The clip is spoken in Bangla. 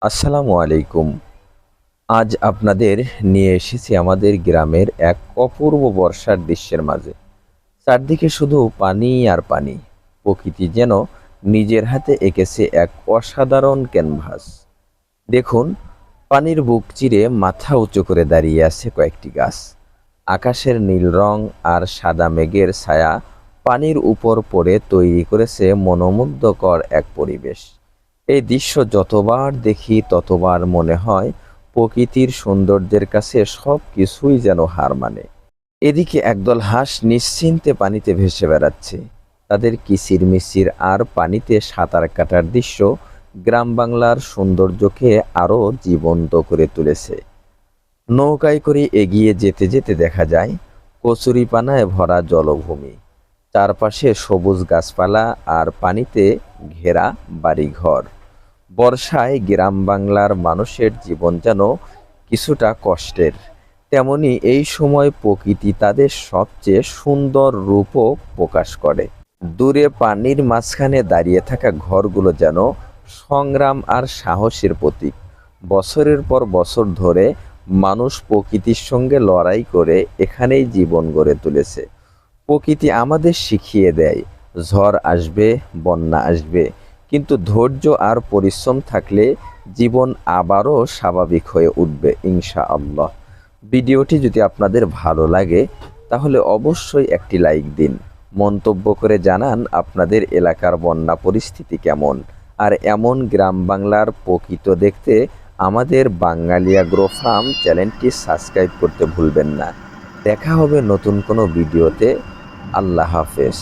আসসালামু আলাইকুম। আজ আপনাদের নিয়ে এসেছি আমাদের গ্রামের এক অপূর্ব বর্ষার দৃশ্যের মাঝে। চারদিকে শুধু পানি আর পানি। প্রকৃতি যেন নিজের হাতে এঁকেছে এক অসাধারণ ক্যানভাস। দেখুন, পানির বুক চিরে মাথা উঁচু করে দাঁড়িয়ে আছে কয়েকটি গাছ। আকাশের নীল রং আর সাদা মেঘের ছায়া পানির উপর পড়ে তৈরি করেছে মনোমুগ্ধকর এক পরিবেশ। এই দৃশ্য যতবার দেখি ততবার মনে হয় প্রকৃতির সৌন্দর্যের কাছে সব কিছুই যেন হার মানে। এদিকে একদল হাঁস নিশ্চিন্তে পানিতে ভেসে বেড়াচ্ছে। তাদের কিচিরমিচির আর পানিতে সাঁতার কাটার দৃশ্য গ্রাম বাংলার সৌন্দর্যকে আরও জীবন্ত করে তুলেছে। নৌকায় করে এগিয়ে যেতে যেতে দেখা যায় কচুরিপানায় ভরা জলভূমি, চারপাশে সবুজ গাছপালা আর পানিতে ঘেরা বাড়িঘর। বর্ষায় গ্রাম বাংলার মানুষের জীবন যেন কিছুটা কষ্টের, তেমনি এই সময় প্রকৃতি তাদের সবচেয়ে সুন্দর রূপও প্রকাশ করে। দূরে পানির মাঝখানে দাঁড়িয়ে থাকা ঘরগুলো যেন সংগ্রাম আর সাহসের প্রতীক। বছরের পর বছর ধরে মানুষ প্রকৃতির সঙ্গে লড়াই করে এখানেই জীবন গড়ে তুলেছে। প্রকৃতি আমাদের শিখিয়ে দেয়, ঝড় আসবে, বন্যা আসবে, কিন্তু ধৈর্য আর পরিশ্রম থাকলে জীবন আবারও স্বাভাবিক হয়ে উঠবে ইনশাআল্লাহ। ভিডিওটি যদি আপনাদের ভালো লাগে তাহলে অবশ্যই একটি লাইক দিন। মন্তব্য করে জানান আপনাদের এলাকার বন্যা পরিস্থিতি কেমন। আর এমন গ্রাম বাংলার প্রকৃত দেখতে আমাদের বাঙালিয়া গ্রো ফার্ম চ্যানেলটি সাবস্ক্রাইব করতে ভুলবেন না। দেখা হবে নতুন কোনো ভিডিওতে। আল্লাহ হাফেজ।